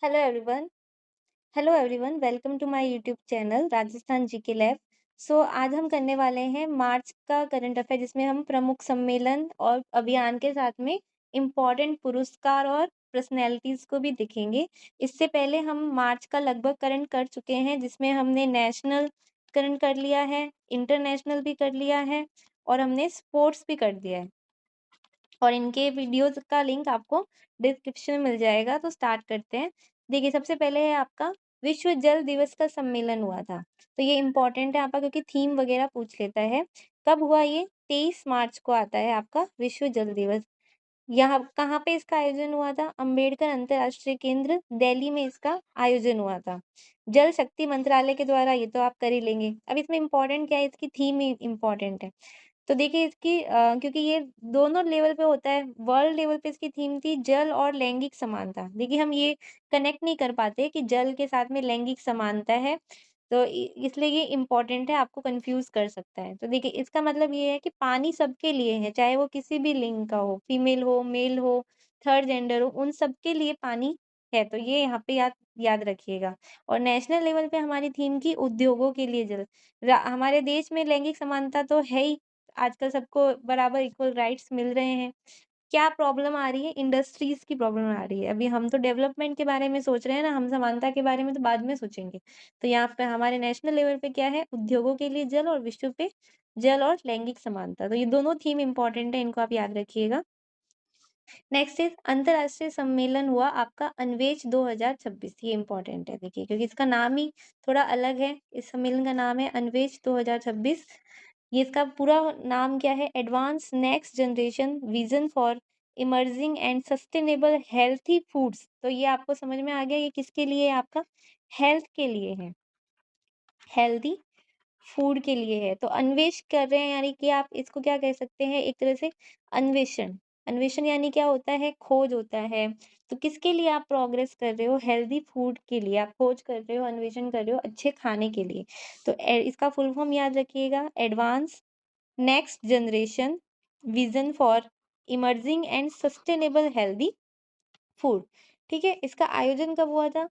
Hello everyone hello everyone welcome to my YouTube channel Rajasthan GK lab. आज हम करने वाले हैं मार्च का करंट अफेयर, जिसमें हम प्रमुख सम्मेलन और अभियान के साथ में इम्पोर्टेंट पुरस्कार और पर्सनैलिटीज को भी दिखेंगे। इससे पहले हम मार्च का लगभग करंट कर चुके हैं, जिसमें हमने नेशनल करंट कर लिया है, इंटरनेशनल भी कर लिया है और हमने स्पोर्ट्स भी कर दिया है। और इनके वीडियोस का लिंक आपको डिस्क्रिप्शन में मिल जाएगा। तो स्टार्ट करते हैं। देखिए, सबसे पहले है आपका विश्व जल दिवस का सम्मेलन हुआ था। तो ये इम्पोर्टेंट है आपका, क्योंकि थीम वगैरह पूछ लेता है। कब हुआ ये? 23 मार्च को आता है आपका विश्व जल दिवस। यहाँ कहाँ पे इसका आयोजन हुआ था? अंबेडकर अंतर्राष्ट्रीय केंद्र दिल्ली में इसका आयोजन हुआ था। जल शक्ति मंत्रालय के द्वारा। ये तो आप कर ही लेंगे। अब इसमें इम्पोर्टेंट क्या है? इसकी थीम ही इम्पोर्टेंट है। तो देखिए इसकी क्योंकि ये दोनों लेवल पे होता है। वर्ल्ड लेवल पे इसकी थीम थी जल और लैंगिक समानता। देखिए, हम ये कनेक्ट नहीं कर पाते कि जल के साथ में लैंगिक समानता है, तो इसलिए ये इम्पोर्टेंट है, आपको कंफ्यूज कर सकता है। तो देखिए, इसका मतलब ये है कि पानी सबके लिए है, चाहे वो किसी भी लिंग का हो, फीमेल हो, मेल हो, थर्ड जेंडर हो, उन सबके लिए पानी है। तो ये यहाँ पे याद याद रखिएगा। और नेशनल लेवल पे हमारी थीम की उद्योगों के लिए जल। हमारे देश में लैंगिक समानता तो है ही, आजकल सबको बराबर इक्वल राइट्स मिल रहे हैं। क्या प्रॉब्लम आ रही है? इंडस्ट्रीज़ की प्रॉब्लम आ रही है। अभी हम तो डेवलपमेंट के बारे में सोच रहे हैं ना, हम समानता के बारे में तो बाद में सोचेंगे। तो यहाँ पे हमारे नेशनल लेवल पे क्या है? उद्योगों के लिए जल, और विश्व पे जल और लैंगिक समानता। तो ये दोनों थीम इम्पोर्टेंट है, इनको आप याद रखिएगा। नेक्स्ट इज़ अंतर्राष्ट्रीय सम्मेलन हुआ आपका अन्वेष 2026। ये इम्पोर्टेंट है, देखिए, क्योंकि इसका नाम ही थोड़ा अलग है। इस सम्मेलन का नाम है अन्वेष 2026। ये इसका पूरा नाम क्या है? Advance next generation vision for emerging and sustainable healthy foods. तो ये आपको समझ में आ गया, ये किसके लिए है? आपका हेल्थ के लिए है, हेल्दी फूड के लिए है। तो अन्वेष कर रहे हैं, यानी कि आप इसको क्या कह सकते हैं? एक तरह से अन्वेषण। अन्वेषण यानी क्या होता है? खोज होता है। तो किसके लिए आप प्रोग्रेस कर रहे हो? हेल्दी फूड के लिए आप खोज कर रहे हो, अन्वेषण कर रहे हो अच्छे खाने के लिए। तो इसका फुल फॉर्म याद रखिएगा, advance next generation vision for emerging and sustainable healthy food. ठीक है, इसका आयोजन कब हुआ था?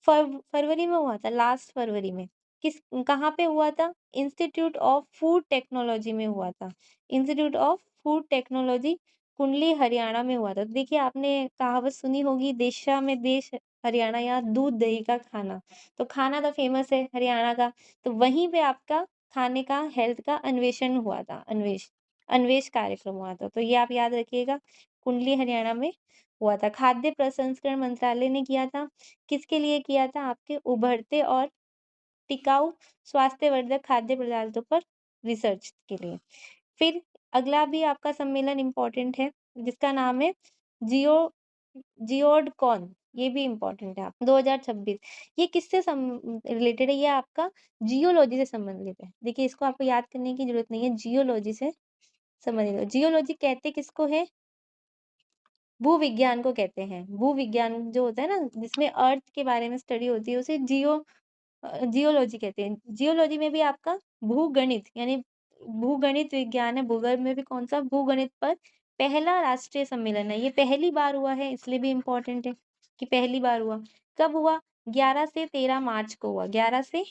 फरवरी में हुआ था, लास्ट फरवरी में। किस कहाँ पे हुआ था? इंस्टीट्यूट ऑफ फूड टेक्नोलॉजी में हुआ था। इंस्टीट्यूट ऑफ फूड टेक्नोलॉजी कुंडली हरियाणा में हुआ था। तो देखिए, आपने कहावत सुनी होगी, देशा में देश हरियाणा, या दूध दही का खाना। तो खाना तो फेमस है हरियाणा का, तो वहीं पे आपका खाने का, हेल्थ का अन्वेषण हुआ था। अन्वेष अन्वेष कार्यक्रम हुआ था। तो ये आप याद रखिएगा, कुंडली हरियाणा में हुआ था। खाद्य प्रसंस्करण मंत्रालय ने किया था। किसके लिए किया था? आपके उभरते और टिकाऊ स्वास्थ्यवर्धक खाद्य पदार्थों पर रिसर्च के लिए। फिर अगला भी आपका सम्मेलन इम्पोर्टेंट है, जिसका नाम है जियो जियोडकॉन। ये भी इम्पोर्टेंट है। आप 2026 ये किससे रिलेटेड है? ये आपका जियोलॉजी से संबंधित है। देखिए, इसको आपको याद करने की जरूरत नहीं है, जियोलॉजी से संबंधित है। जियोलॉजी कहते किसको है? भूविज्ञान को कहते हैं। भूविज्ञान जो होता है ना, जिसमें अर्थ के बारे में स्टडी होती है, उसे जियोलॉजी कहते हैं। जियोलॉजी में भी आपका भूगणित, यानी भूगणित विज्ञान है। भूगोल में भी कौन-सा? भूगणित पर पहला राष्ट्रीय सम्मेलन है। ये पहली बार हुआ है, इसलिए भी इम्पोर्टेंट है कि पहली बार हुआ। कब हुआ? 11 से 13 मार्च को हुआ। 11 से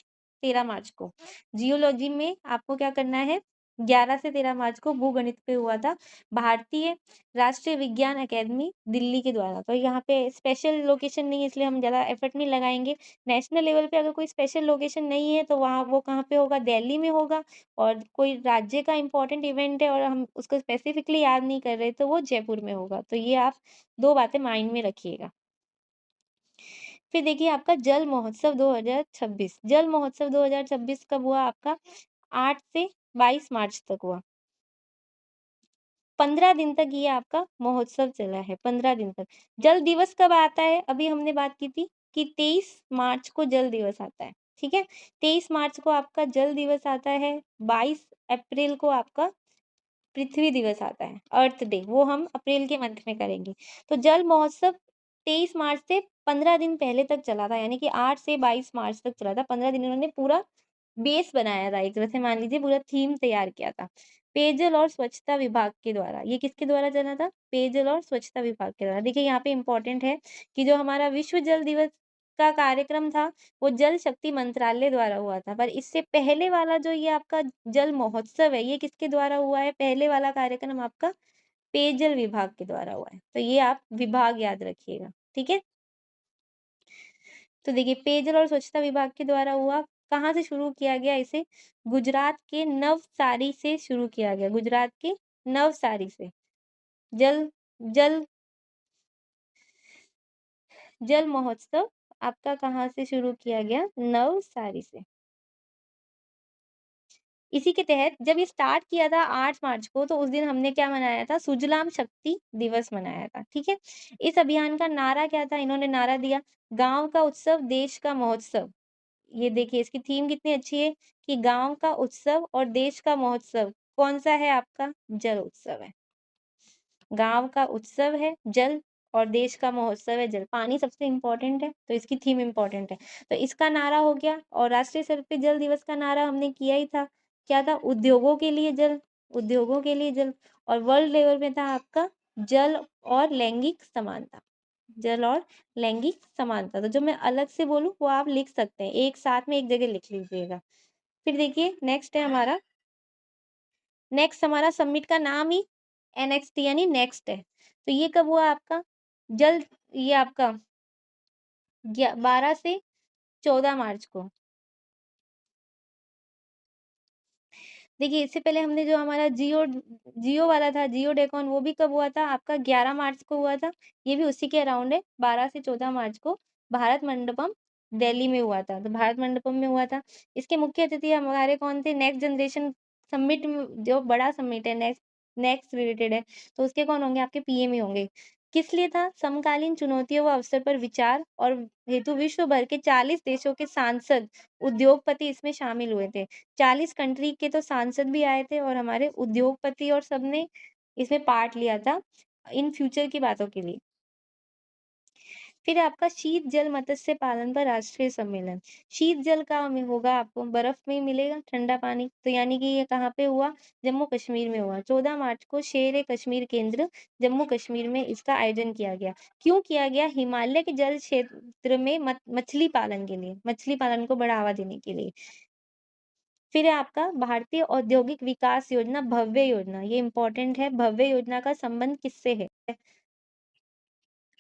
13 मार्च को। जियोलॉजी में आपको क्या करना है? 11 से 13 मार्च को भूगणित पे हुआ था। भारतीय राष्ट्रीय विज्ञान अकादमी दिल्ली के द्वारा। तो यहाँ पे स्पेशल लोकेशन नहीं है, इसलिए हम ज़्यादा एफर्ट नहीं लगाएँगे। नेशनल लेवल पे अगर कोई स्पेशल लोकेशन नहीं है, तो वहाँ वो कहाँ पे होगा? दिल्ली में होगा। और कोई राज्य का इम्पोर्टेंट इवेंट है और हम उसको स्पेसिफिकली याद नहीं कर रहे, तो वो जयपुर में होगा। तो ये आप 2 बातें माइंड में रखिएगा। फिर देखिए, आपका जल महोत्सव 2026। जल महोत्सव 2026 कब हुआ? आपका 8 से 22 मार्च तक हुआ। 15 दिन तक ये आपका महोत्सव चला है, 15 दिन तक। जल दिवस कब आता है? अभी हमने बात की थी कि 23 मार्च को जल दिवस आता है, ठीक है? 23 मार्च को आपका जल दिवस आता है, 22 अप्रैल को आपका पृथ्वी दिवस आता है, अर्थ डे, वो हम अप्रैल के मंथ में करेंगे। तो जल महोत्सव 23 मार्च से 15 दिन पहले तक चला था, यानी कि 8 से 22 मार्च तक चला था। 15 दिन इन्होंने पूरा बेस बनाया था, एक तरह से मान लीजिए पूरा थीम तैयार किया था। पेयजल और स्वच्छता विभाग के द्वारा। ये किसके द्वारा चला था? पेयजल और स्वच्छता विभाग के द्वारा। देखिए यहाँ पे इम्पोर्टेंट है कि जो हमारा विश्व जल दिवस का कार्यक्रम था, वो जल शक्ति मंत्रालय द्वारा हुआ था। पर इससे पहले वाला जो ये आपका जल महोत्सव है, ये किसके द्वारा हुआ है? पहले वाला कार्यक्रम आपका पेयजल विभाग के द्वारा हुआ है। तो ये आप विभाग याद रखिएगा, ठीक है? तो देखिए पेयजल और स्वच्छता विभाग के द्वारा हुआ। कहाँ से शुरू किया गया इसे? गुजरात के नवसारी से शुरू किया गया। गुजरात के नवसारी से। जल जल जल महोत्सव आपका कहाँ से शुरू किया गया? नवसारी से। इसी के तहत जब ये स्टार्ट किया था 8 मार्च को, तो उस दिन हमने क्या मनाया था? सुजलाम शक्ति दिवस मनाया था, ठीक है? इस अभियान का नारा क्या था? इन्होंने नारा दिया, गाँव का उत्सव देश का महोत्सव। ये देखिए इसकी थीम कितनी अच्छी है कि गाँव का उत्सव और देश का महोत्सव कौन-सा है आपका? जल उत्सव है। गाँव का उत्सव है जल और देश का महोत्सव है जल। पानी सबसे इम्पोर्टेंट है, तो इसकी थीम इम्पोर्टेंट है। तो इसका नारा हो गया और राष्ट्रीय स्तर पे जल दिवस का नारा हमने किया ही था। क्या था? उद्योगों के लिए जल, उद्योगों के लिए जल। और वर्ल्ड लेवल में था आपका जल और लैंगिक समानता। जल और लैंगिक समानता। तो जो मैं अलग से बोलूँ वो आप लिख सकते हैं। एक साथ में एक जगह लिख लीजिएगा। फिर देखिए नेक्स्ट हमारा समिट का नाम ही NXT यानी नेक्स्ट है। तो ये कब हुआ आपका? जल्द ये आपका 12 से 14 मार्च को। देखिए इससे पहले हमने जो हमारा जियो वाला था, जियो डेकॉन, वो भी कब हुआ था? आपका 11 मार्च को हुआ था। ये भी उसी के अराउंड है। 12 से 14 मार्च को भारत मंडपम दिल्ली में हुआ था। तो भारत मंडपम में हुआ था। इसके मुख्य अतिथि हमारे कौन थे? नेक्स्ट जनरेशन समिट में जो बड़ा समिट है, नेक्स्ट नेक्स्ट रिलेटेड है, तो उसके कौन होंगे? आपके पीएम ही होंगे। किस लिए था? समकालीन चुनौतियों व अवसर पर विचार और हेतु विश्व भर के 40 देशों के सांसद, उद्योगपति इसमें शामिल हुए थे। 40 कंट्री के तो सांसद भी आए थे और हमारे उद्योगपति और सबने इसमें पार्ट लिया था इन फ्यूचर की बातों के लिए। फिर आपका शीत जल मत्स्य पालन पर राष्ट्रीय सम्मेलन। शीत जल कहाँ में होगा? आपको बर्फ में ही मिलेगा ठंडा पानी। तो यानी कि ये कहाँ पे हुआ? जम्मू कश्मीर में हुआ। 14 मार्च को शेर ए कश्मीर केंद्र जम्मू कश्मीर में इसका आयोजन किया गया। क्यों किया गया? हिमालय के जल क्षेत्र में मछली पालन के लिए, मछली पालन को बढ़ावा देने के लिए। फिर है आपका भारतीय औद्योगिक विकास योजना, भव्य योजना। ये इम्पोर्टेंट है। भव्य योजना का संबंध किससे है?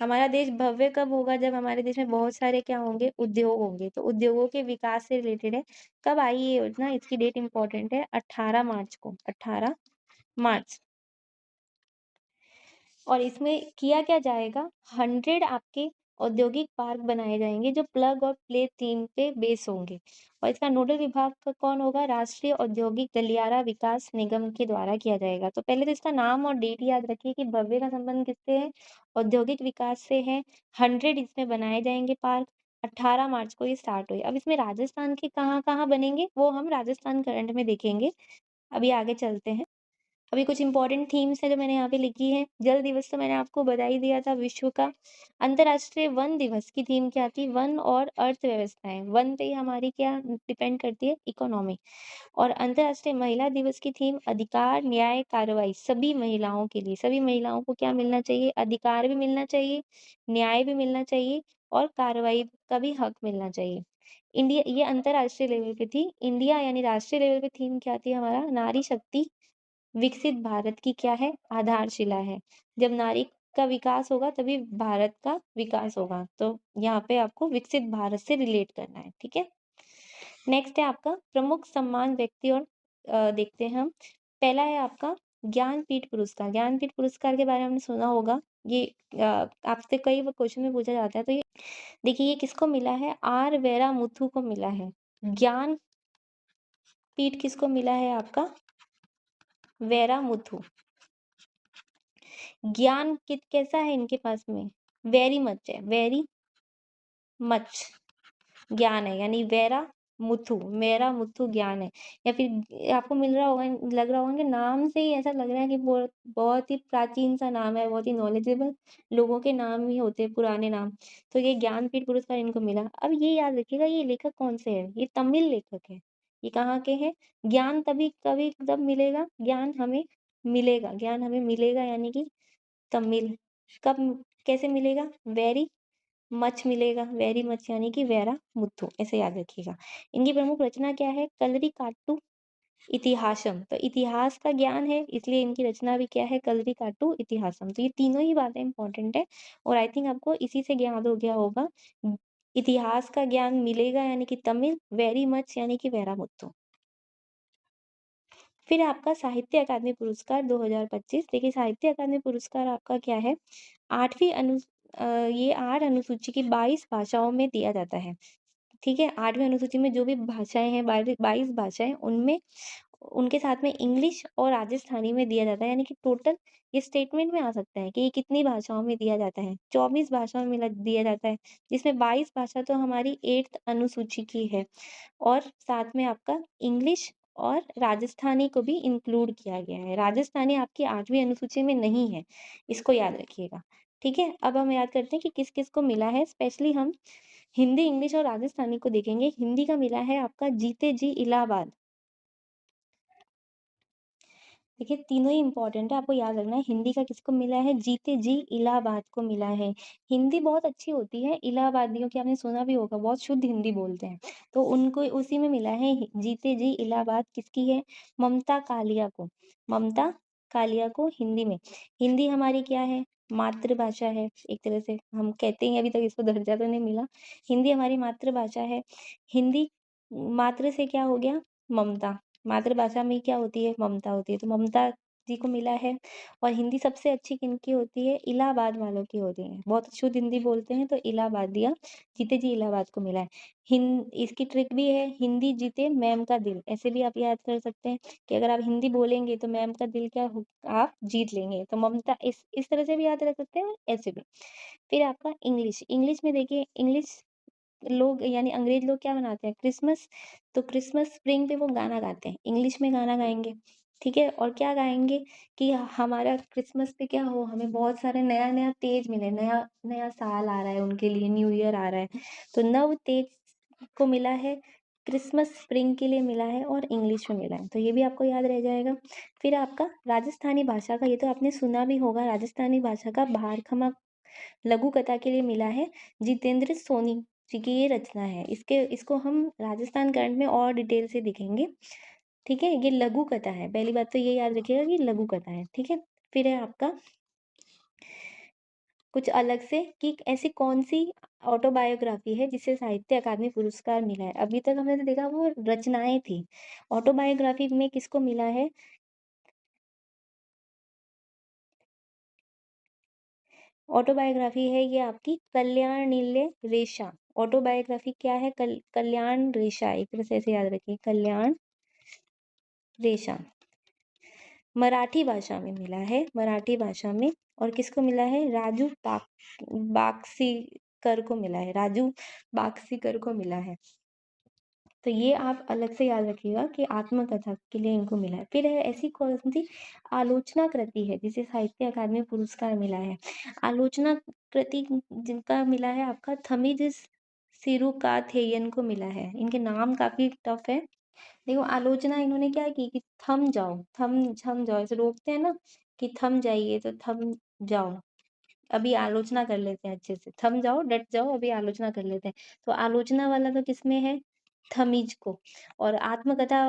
हमारा देश भव्य कब होगा? जब हमारे देश में बहुत सारे क्या होंगे? उद्योग होंगे। तो उद्योगों के विकास से रिलेटेड है। कब आई ये योजना? इसकी डेट इम्पोर्टेंट है 18 मार्च को। 18 मार्च। और इसमें किया क्या जाएगा? 100 आपके औद्योगिक पार्क बनाए जाएंगे जो प्लग और प्ले थीम पे बेस होंगे। और इसका नोडल विभाग का कौन होगा? राष्ट्रीय औद्योगिक गलियारा विकास निगम के द्वारा किया जाएगा। तो पहले तो इसका नाम और डेट याद रखिए कि भव्य का संबंध किससे है? औद्योगिक विकास से है। 100 इसमें बनाए जाएंगे पार्क। 18 मार्च को ये स्टार्ट हुई। अब इसमें राजस्थान के कहाँ कहाँ बनेंगे वो हम राजस्थान करंट में देखेंगे। अभी आगे चलते हैं। अभी कुछ इंपॉर्टेंट थीम्स हैं जो मैंने यहाँ पे लिखी है। जल दिवस तो मैंने आपको बता ही दिया था विश्व का। अंतर्राष्ट्रीय वन दिवस की थीम क्या थी? वन और अर्थव्यवस्थाएं। वन पे ही हमारी क्या डिपेंड करती है? इकोनॉमी। और अंतर्राष्ट्रीय महिला दिवस की थीम अधिकार, न्याय, कार्रवाई। सभी महिलाओं के लिए, सभी महिलाओं को क्या मिलना चाहिए? अधिकार भी मिलना चाहिए, न्याय भी मिलना चाहिए और कार्रवाई का भी हक मिलना चाहिए। इंडिया, ये अंतर्राष्ट्रीय लेवल पे थी। इंडिया यानी राष्ट्रीय लेवल पे थीम क्या थी हमारा? नारी शक्ति विकसित भारत की क्या है? आधारशिला है। जब नारी का विकास होगा तभी भारत का विकास होगा। तो यहाँ पे आपको विकसित भारत से रिलेट करना है, ठीक है? नेक्स्ट है आपका प्रमुख सम्मान व्यक्ति और देखते हैं हम। पहला है आपका ज्ञानपीठ पुरस्कार। ज्ञानपीठ पुरस्कार के बारे में हमने सुना होगा। ये आपसे कई क्वेश्चन में पूछा जाता है। तो ये देखिए ये किसको मिला है? आर वेरा मुथु को मिला है। ज्ञान पीठ किसको मिला है? आपका वेरा मुथु। ज्ञान कित कैसा है इनके पास में? वेरी मच है, वेरी मच ज्ञान है। यानी वेरा मुथु ज्ञान है। या फिर आपको मिल रहा होगा, लग रहा होगा कि नाम से ही ऐसा लग रहा है कि बहुत बहुत ही प्राचीन सा नाम है, बहुत ही नॉलेजेबल लोगों के नाम ही होते हैं, पुराने नाम। तो ये ज्ञानपीठ पुरस्कार इनको मिला। अब ये याद रखिएगा ये लेखक कौन से है? ये तमिल लेखक है। ये कहाँ के हैं? ज्ञान तभी कभी तब मिलेगा, ज्ञान हमें मिलेगा यानी कि तमिल। कब, कैसे मिलेगा? वेरी मच मिलेगा, वेरी मच यानी कि वेरा मुथु, ऐसे याद रखिएगा। इनकी प्रमुख रचना क्या है? कलरीकाट्टू इतिहासम। तो इतिहास का ज्ञान है, इसलिए इनकी रचना भी क्या है? कलरीकाट्टू इतिहासम। तो ये तीनों ही बातें इंपॉर्टेंट है और आई थिंक आपको इसी से याद हो गया होगा। इतिहास का ज्ञान मिलेगा यानी कि तमिल, वेरी मच यानी कि वेरामुत्तु। फिर आपका साहित्य अकादमी पुरस्कार 2025। देखिए साहित्य अकादमी पुरस्कार आपका क्या है? आठवीं ये 8 अनुसूची की 22 भाषाओं में दिया जाता है। ठीक है, 8वीं अनुसूची में जो भी भाषाएँ हैं, 22 भाषाएँ, उनमें उनके साथ में इंग्लिश और राजस्थानी में दिया जाता है, यानी कि टोटल ये स्टेटमेंट में आ सकता है कि ये कितनी भाषाओं में दिया जाता है। 24 भाषाओं में दिया जाता है, जिसमें 22 भाषा तो हमारी 8th अनुसूची की है और साथ में आपका इंग्लिश और राजस्थानी को भी इंक्लूड किया गया है। राजस्थानी आपकी 8वीं अनुसूची में नहीं है, इसको याद रखिएगा। ठीक है, अब हम याद करते हैं कि किस-किस को मिला है। स्पेशली हम हिंदी, इंग्लिश और राजस्थानी को देखेंगे। हिंदी का मिला है आपका जीते जी इलाहाबाद। देखिए तीनों ही इम्पोर्टेंट है, आपको याद रखना है। हिंदी का किसको मिला है? जीते जी इलाहाबाद को मिला है। हिंदी बहुत अच्छी होती है, इलाहाबादियों की आपने सुना भी होगा, बहुत शुद्ध हिंदी बोलते हैं। तो उनको उसी में मिला है जीते जी इलाहाबाद। किसकी है? ममता कालिया को। ममता कालिया को हिंदी में। हिंदी हमारी क्या है? मातृभाषा है, एक तरह से हम कहते हैं, अभी तक इसको दर्जा तो नहीं मिला। हिंदी हमारी मातृभाषा है। हिंदी मातृ से क्या हो गया? ममता। मातृभाषा में क्या होती है? ममता होती है, तो ममता जी को मिला है। और हिंदी सबसे अच्छी किनकी होती है? इलाहाबाद वालों की होती है, बहुत शुद्ध हिंदी बोलते हैं, तो इलाहाबादिया जीते जी इलाहाबाद को मिला है। इसकी ट्रिक भी है, हिंदी जीते मैम का दिल, ऐसे भी आप याद कर सकते हैं कि अगर आप हिंदी बोलेंगे तो मैम का दिल क्या आप जीत लेंगे। तो ममता इस तरह से भी याद रख सकते हैं और ऐसे भी। फिर आपका इंग्लिश। इंग्लिश में देखिए, इंग्लिश लोग यानी अंग्रेज लोग क्या बनाते हैं? क्रिसमस। तो क्रिसमस स्प्रिंग पे वो गाना गाते हैं, इंग्लिश में गाना गाएंगे। ठीक है, और क्या गाएंगे कि हमारा क्रिसमस पे क्या हो, हमें बहुत सारे नया नया तेज मिले, नया नया साल आ रहा है उनके लिए, न्यू ईयर आ रहा है, तो नव तेज को मिला है, क्रिसमस स्प्रिंग के लिए मिला है और इंग्लिश में मिला है, तो ये भी आपको याद रह जाएगा। फिर आपका राजस्थानी भाषा का, ये तो आपने सुना भी होगा, राजस्थानी भाषा का भारखमा लघु कथा के लिए मिला है जितेंद्र सोनी जी की ये रचना है। इसको हम राजस्थान करंट में और डिटेल से दिखेंगे। ठीक है, ये लघु कथा है, पहली बात तो ये याद रखिएगा कि लघु कथा है। ठीक है, फिर है आपका कुछ अलग से कि ऐसी कौन सी ऑटोबायोग्राफी है जिसे साहित्य अकादमी पुरस्कार मिला है। अभी तक हमने तो देखा वो रचनाएं थी, ऑटोबायोग्राफी में किसको मिला है? ऑटोबायोग्राफी है ये आपकी कल्याणिल्य रेशा। ऑटोबायोग्राफी क्या है? कल्याण रेशा, एक तरह से ऐसे याद रखिए, कल्याण रेशा। मराठी भाषा में मिला है, मराठी भाषा में। और किसको मिला है? राजू बाक्सीकर को मिला है, राजू बाक्सीकर को मिला है। तो ये आप अलग से याद रखिएगा कि आत्मकथा के लिए इनको मिला है। फिर है ऐसी कौन सी आलोचना कृति है जिसे साहित्य अकादमी पुरस्कार मिला है? आलोचना कृति जिनका मिला है आपका थमिजिस सिरुकाथेयन को मिला है। इनके नाम काफी टफ है। देखो आलोचना इन्होंने क्या की कि थम जाओ, थम जाओ, ऐसे रोकते हैं ना कि थम जाइए, तो थम जाओ, अभी आलोचना कर लेते हैं, अच्छे से थम जाओ, डट जाओ, अभी आलोचना कर लेते हैं। तो आलोचना वाला तो किसमें है? थमीज को। और आत्मकथा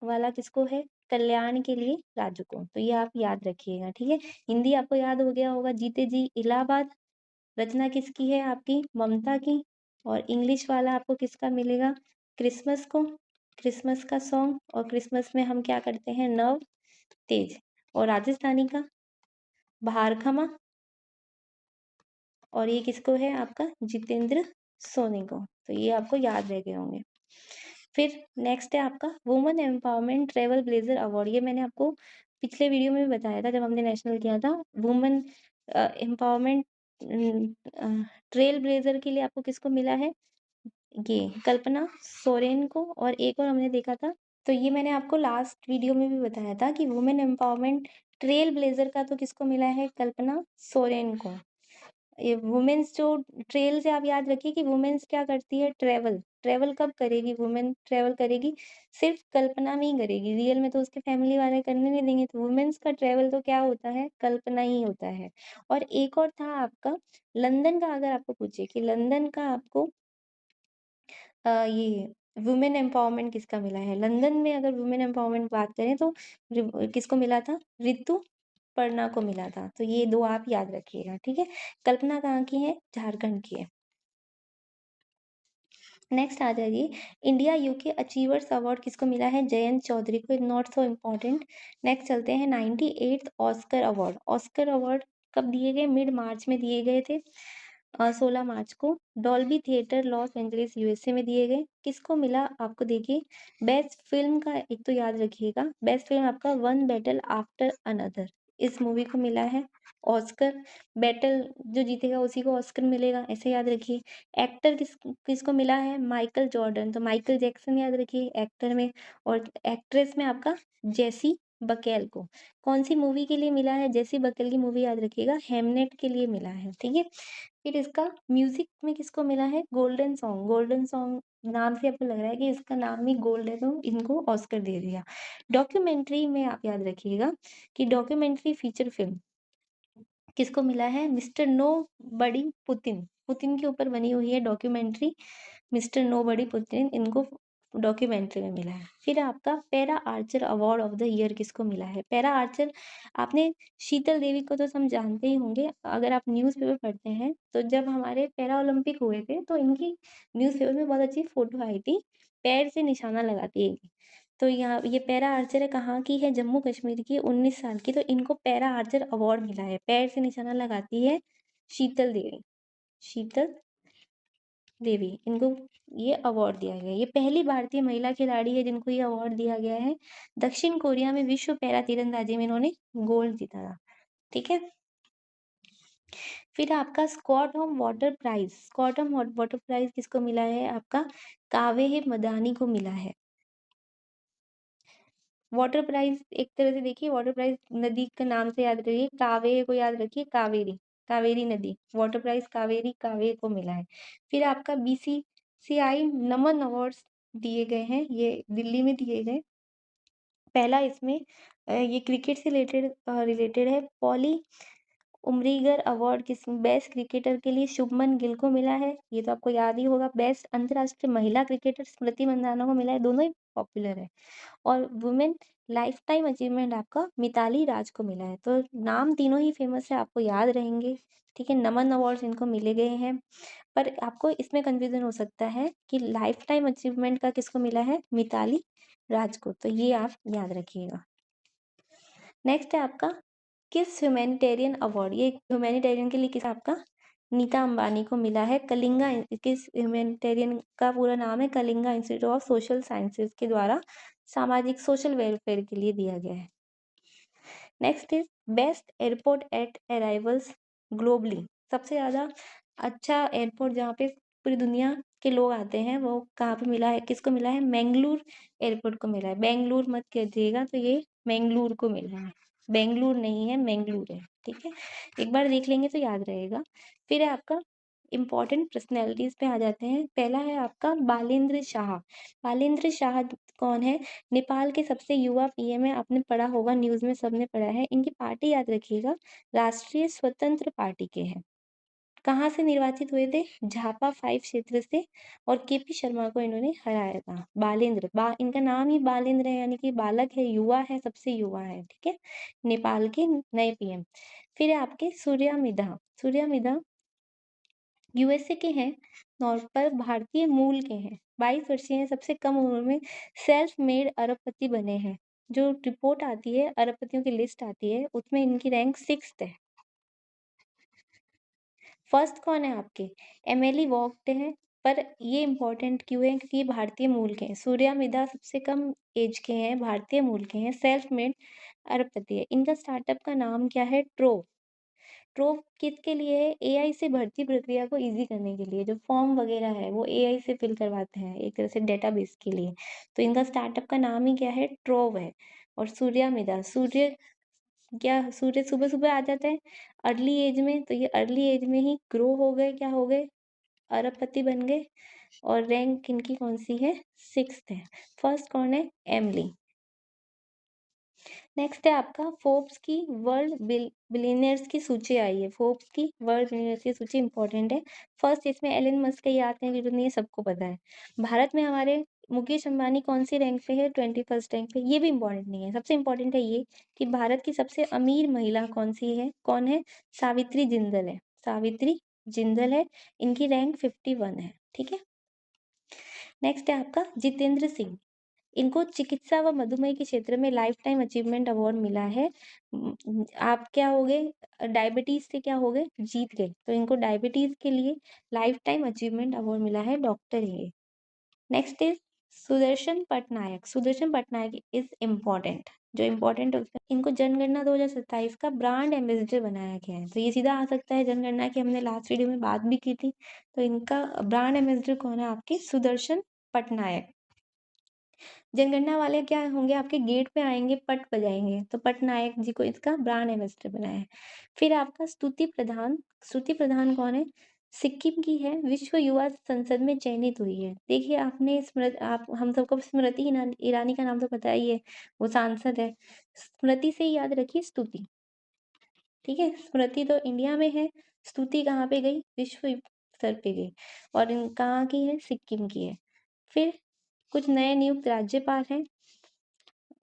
वाला किसको है? कल्याण के लिए राजू को। तो ये आप याद रखिएगा। ठीक है, हिंदी आपको याद हो गया होगा, जीते जी इलाहाबाद, रचना किसकी है? आपकी ममता की। और इंग्लिश वाला आपको किसका मिलेगा? क्रिसमस को, क्रिसमस का सॉन्ग, और क्रिसमस में हम क्या करते हैं? नव तेज। और राजस्थानी का भारखमा, और ये किसको है? आपका जितेंद्र सोनी को। तो ये आपको याद रह गए होंगे। फिर नेक्स्ट है आपका women empowerment travel blazer award. ये मैंने आपको पिछले वीडियो में भी बताया था जब हमने नेशनल किया था। वुमेन एम्पावरमेंट ट्रेल ब्लेजर के लिए आपको किसको मिला है? ये कल्पना सोरेन को। और एक और हमने देखा था, तो ये मैंने आपको लास्ट वीडियो में भी बताया था कि वुमेन एम्पावरमेंट ट्रेल ब्लेजर का तो किसको मिला है? कल्पना सोरेन को। ये वुमेन्स जो ट्रेल से आप याद रखिए कि वुमेन्स क्या करती है, ट्रैवल। ट्रैवल कब करेगी वुमेन, ट्रैवल करेगी सिर्फ कल्पना में ही करेगी, रियल में तो उसके फैमिली वाले करने नहीं देंगे। तो वुमेन्स का ट्रैवल तो क्या होता है, कल्पना ही होता है। और एक और था आपका लंदन का, अगर आपको पूछे कि लंदन का आपको ये वुमेन एम्पावरमेंट किसका मिला है, लंदन में अगर वुमेन एम्पावरमेंट बात करें तो किसको मिला था, ऋतु पर्णा को मिला था। तो ये दो आप याद रखिएगा, ठीक है। कल्पना कहाँ की है, झारखंड की है। नेक्स्ट आ जाइए, इंडिया यूके अचीवर्स अवार्ड किसको मिला है, जयंत चौधरी को, नॉट सो इम्पोर्टेंट। नेक्स्ट चलते हैं 98th Oscar award. Oscar award कब दिए गए, मिड मार्च में दिए गए थे, 16 मार्च को, Dolby theatre Los Angeles USA में दिए गए। किसको मिला आपको, देखिए बेस्ट फिल्म का एक तो याद रखिएगा, बेस्ट फिल्म आपका वन बैटल आफ्टर अनदर, इस मूवी को मिला है ऑस्कर। बैटल जो जीतेगा उसी को ऑस्कर मिलेगा, ऐसे याद रखिए। एक्टर किसको मिला है, माइकल जॉर्डन, तो माइकल जैक्सन याद रखिए एक्टर में। और एक्ट्रेस में आपका जेसी बकेल को। कौन सी मूवी के लिए मिला है, जेसी बकेल की मूवी याद रखिएगा, हेमनेट के लिए मिला है, ठीक है। फिर इसका म्यूजिक में किसको मिला है, गोल्डन सॉन्ग। गोल्डन सॉन्ग नाम से आपको लग रहा है कि इसका नाम ही गोल्ड है, तो इनको ऑस्कर दे दिया। डॉक्यूमेंट्री में आप याद रखिएगा कि डॉक्यूमेंट्री फीचर फिल्म किसको मिला है, मिस्टर नो बडी पुतिन। पुतिन के ऊपर बनी हुई है डॉक्यूमेंट्री, मिस्टर नो बडी पुतिन, इनको डॉक्यूमेंट्री में मिला है। फिर आपका para Archer award of the year किसको मिला है, पैरा आर्चर आपने शीतल देवी को तो सब जानते ही होंगे, अगर आप न्यूज़पेपर पढ़ते हैं तो जब हमारे पैरा ओलंपिक हुए थे तो इनकी न्यूज़पेपर में बहुत अच्छी फोटो आई थी, पैर से निशाना लगाती है। तो यहाँ ये पैरा आर्चर है, कहाँ की है, जम्मू कश्मीर की, 19 साल की। तो इनको पैरा आर्चर अवार्ड मिला है, पैर से निशाना लगाती है शीतल देवी, शीतल देवी, इनको ये अवार्ड दिया गया है। ये पहली भारतीय महिला खिलाड़ी है जिनको ये अवार्ड दिया गया है। दक्षिण कोरिया में विश्व पैरा तीरंदाजी में इन्होंने गोल्ड जीता था, ठीक है। फिर आपका Scott home water prize, Scott home water prize किसको मिला है, आपका कावे मदानी को मिला है। वाटर प्राइज एक तरह से देखिए, वाटर प्राइज नदी का नाम से याद रखिए, कावे को याद रखिए, कावेरी, कावेरी नदी, वाटर प्राइज कावेरी, कावे को मिला है। फिर आपका बीसीसीआई नमन अवार्ड्स दिए गए हैं, ये दिल्ली में दिए गए। पहला इसमें ये क्रिकेट से रिलेटेड है, पॉली उमरीगर अवार्ड किस बेस्ट क्रिकेटर के लिए शुभमन गिल को मिला है, ये तो आपको याद ही होगा। बेस्ट अंतर्राष्ट्रीय महिला क्रिकेटर स्मृति मंदाना को मिला है, दोनों ही पॉपुलर है। और वुमेन लाइफ टाइम अचीवमेंट आपका मिताली राज को मिला है। तो नाम तीनों ही फेमस है, आपको याद रहेंगे, ठीक है। नमन अवार्ड्स इनको मिले गए हैं, पर आपको इसमें कंफ्यूजन हो सकता है कि लाइफ टाइम अचीवमेंट का किसको मिला है, मिताली राज को, तो ये आप याद रखिएगा। नेक्स्ट है आपका किस ह्यूमैनिटेरियन अवार्ड, ये ह्यूमैनिटेरियन के लिए किस आपका नीता अंबानी को मिला है। कलिंगा, किस ह्यूमैनिटेरियन का पूरा नाम है, Kalinga institute of social sciences के द्वारा सामाजिक सोशल वेलफेयर के लिए दिया गया है। Next is best airport at arrivals globally, सबसे ज़्यादा अच्छा एयरपोर्ट जहाँ पे पूरी दुनिया के लोग आते हैं वो कहाँ पे मिला है, किसको मिला है, मैंगलोर एयरपोर्ट को मिला है। बेंगलुरु मत कीजिएगा, तो ये मैंगलोर को मिला है, बेंगलुरु नहीं है, मैंगलोर है, ठीक है। एक बार देख लेंगे तो याद रहेगा। फिर है आपका इम्पोर्टेंट पर्सनैलिटीज पे आ जाते हैं। पहला है आपका बालेंद्र शाह। बालेंद्र शाह कौन है, नेपाल के सबसे युवा पीएम है, आपने पढ़ा होगा, न्यूज़ में सबने पढ़ा है। इनकी पार्टी याद रखिएगा, राष्ट्रीय स्वतंत्र पार्टी के हैं। कहाँ से निर्वाचित हुए थे, झापा 5 क्षेत्र से, और केपी शर्मा को इन्होंने हराया था। बालेंद्र इनका नाम ही बालेंद्र है, यानी कि बालक है, युवा है, सबसे युवा है, ठीक है, नेपाल के नए पीएम। फिर है आपके सूर्या मिधा यूएसए के हैं और पर भारतीय मूल के हैं। 22 वर्षीय हैं, सबसे कम उम्र में सेल्फ मेड अरबपति बने हैं। जो रिपोर्ट आती है, अरबपतियों की लिस्ट आती है, उसमें इनकी रैंक 6th है। फर्स्ट कौन है आपके, एमिली वॉग्ट है। पर ये इम्पोर्टेंट क्यों है, क्योंकि ये भारतीय मूल के हैं। सूर्या मिधा सबसे कम एज के हैं, भारतीय मूल के हैं, सेल्फ मेड अरबपति है। इनका स्टार्टअप का नाम क्या है, ट्रोव। ट्रोव किसके लिए है, एआई से भर्ती प्रक्रिया को इजी करने के लिए, जो फॉर्म वगैरह है वो एआई से फिल करवाते हैं, एक तरह से डेटाबेस के लिए। तो इनका स्टार्टअप का नाम ही क्या है, ट्रोव है। और सूर्या मिधा, सूर्य क्या सूरज सुबह-सुबह आ जाता है अर्ली एज में, तो ये अर्ली एज में ही ग्रो हो गए, क्या हो गए? अरबपति बन गए। और रैंक इनकी कौन-सी है? 6th है। फर्स्ट कौन है? एमिली। नेक्स्ट है आपका फोर्ब्स की वर्ल्ड बिलियनियर्स की सूची आई है। फोर्ब्स की वर्ल्ड बिलियनियर्स की सूची इंपॉर्टेंट है। फर्स्ट इसमें एलन मस्क ही आते हैं, जरूरत नहीं है, सबको पता है। भारत में हमारे मुकेश अंबानी कौन सी रैंक पे है? 21st रैंक पे। ये भी इंपॉर्टेंट नहीं है, सबसे इंपॉर्टेंट है ये कि भारत की सबसे अमीर महिला कौन सी है? कौन है? सावित्री जिंदल है। सावित्री जिंदल है। इनकी रैंक 51 है। ठीक है। नेक्स्ट है आपका जितेंद्र सिंह। इनको चिकित्सा व मधुमेह के क्षेत्र में लाइफ टाइम अचीवमेंट अवार्ड मिला है। आप क्या हो गए? डायबिटीज से क्या हो गए? जीत गए। तो इनको डायबिटीज के लिए लाइफ टाइम अचीवमेंट अवार्ड मिला है, डॉक्टर है ये। Next is Sudarshan Patnaik. Sudarshan Patnaik is important. जो इम्पोर्टेंट है उसमें इनको जनगणना 2027 का ब्रांड एम्बेसडर बनाया गया है। तो ये सीधा आ सकता है जनगणना की, हमने लास्ट वीडियो में बात भी की थी। तो इनका ब्रांड एम्बेसडर कौन है? आपके सुदर्शन पटनायक। जनगणना वाले क्या होंगे? आपके गेट पे आएंगे, पट बजाएंगे, तो पटनायक जी को इसका ब्रांड एम्बेसडर बनाया है। फिर आपका स्तुति प्रधान। स्तुति प्रधान कौन है? सिक्किम की है, विश्व युवा संसद में चयनित हुई है। देखिए आपने आप हम सबको स्मृति ईरानी का नाम तो पता ही है, वो सांसद है। स्मृति से ही याद रखिए स्तुति। ठीक है, स्मृति तो इंडिया में है, स्तुति कहाँ पे गई? विश्व स्तर पे गई। और कहाँ की है? सिक्किम की है। फिर कुछ नए नियुक्त राज्यपाल हैं।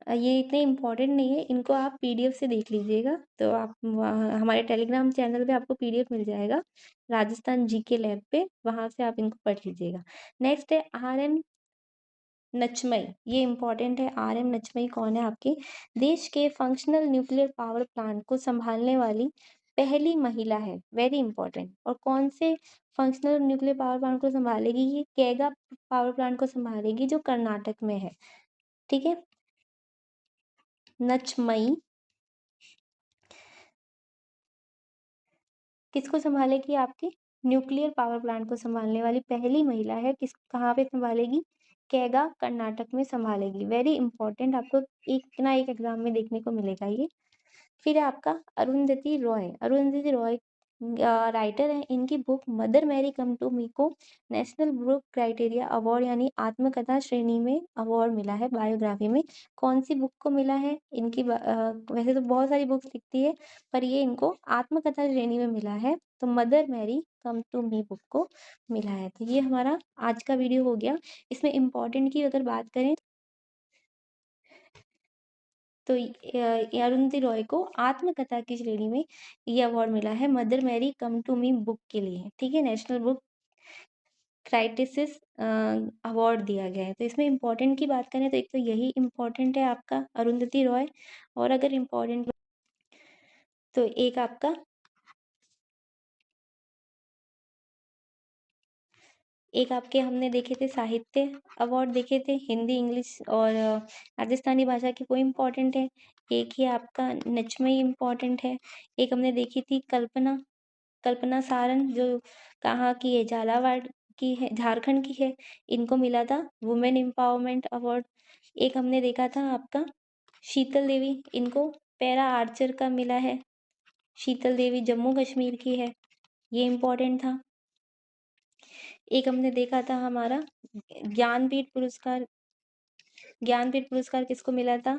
ये इतने इम्पोर्टेंट नहीं है, इनको आप पीडीएफ से देख लीजिएगा। तो आप हमारे टेलीग्राम चैनल पे आपको पीडीएफ मिल जाएगा, राजस्थान जीके लैब पे, वहां से आप इनको पढ़ लीजिएगा। नेक्स्ट है आर.एम. नचमई। ये इम्पोर्टेंट है। आर.एम. नचमई कौन है? आपके देश के फंक्शनल न्यूक्लियर पावर प्लांट को संभालने वाली पहली महिला है। Very important. और कौन से फंक्शनल न्यूक्लियर पावर प्लांट को संभालेगी? ये कैगा पावर प्लांट को संभालेगी, जो कर्नाटक में है। ठीक है। नचमई किसको संभालेगी? आपकी न्यूक्लियर पावर प्लांट को संभालने वाली पहली महिला है। कहाँ पे संभालेगी? कैगा, कर्नाटक में संभालेगी। वेरी इंपॉर्टेंट, आपको एक ना एक एग्जाम में देखने को मिलेगा ये। फिर है आपका अरुंधति रॉय। अरुंधति रॉय राइटर है। इनकी book mother Mary come to me को नेशनल बुक क्राइटेरिया अवार्ड यानी आत्मकथा श्रेणी में अवार्ड मिला है, बायोग्राफी में। कौन सी बुक को मिला है? इनकी वैसे तो बहुत सारी बुक्स लिखती है, पर ये इनको आत्मकथा श्रेणी में मिला है, तो mother Mary come to me book को मिला है। तो ये हमारा आज का वीडियो हो गया। इसमें इम्पोर्टेंट की अगर बात करें तो अरुंधति रॉय को आत्मकथा की श्रेणी में ये अवार्ड मिला है, mother Mary come to me book के लिए। ठीक है, नेशनल बुक क्राइटिसिस अवार्ड दिया गया है। तो इसमें इम्पोर्टेंट की बात करें तो एक तो यही इम्पोर्टेंट है आपका अरुंधति रॉय। और अगर इम्पोर्टेंट तो एक आपके हमने देखे थे साहित्य अवार्ड देखे थे, हिंदी, इंग्लिश और राजस्थानी भाषा के, कोई इम्पोर्टेंट है। एक ही आपका नचमई इम्पोर्टेंट है। एक हमने देखी थी कल्पना, कल्पना सारन, जो कहाँ की है? झालावाड़ की है, झारखंड की है। इनको मिला था वुमेन एम्पावरमेंट अवार्ड। एक हमने देखा था आपका शीतल देवी, इनको पैरा आर्चर का मिला है। शीतल देवी जम्मू कश्मीर की है, ये इम्पोर्टेंट था। एक हमने देखा था हमारा ज्ञानपीठ पुरस्कार। ज्ञानपीठ पुरस्कार किसको मिला था?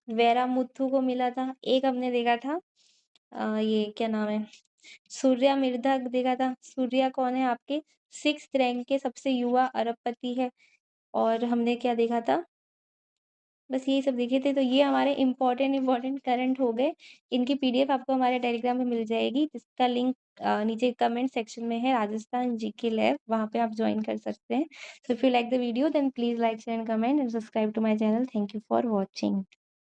वैरामुथु को मिला था। एक हमने देखा था ये क्या नाम है, सूर्या मिर्धा देखा था। सूर्या कौन है? आपके 6th रैंक के सबसे युवा अरबपति है। और हमने क्या देखा था? बस यही सब देखे थे। तो ये हमारे इम्पोर्टेंट करंट हो गए। इनकी पीडीएफ आपको हमारे टेलीग्राम में मिल जाएगी, जिसका लिंक नीचे कमेंट सेक्शन में है, राजस्थान जीके लैब, वहाँ पे आप ज्वाइन कर सकते हैं। So if you like the video then please like share and comment and subscribe to my channel. Thank you for watching.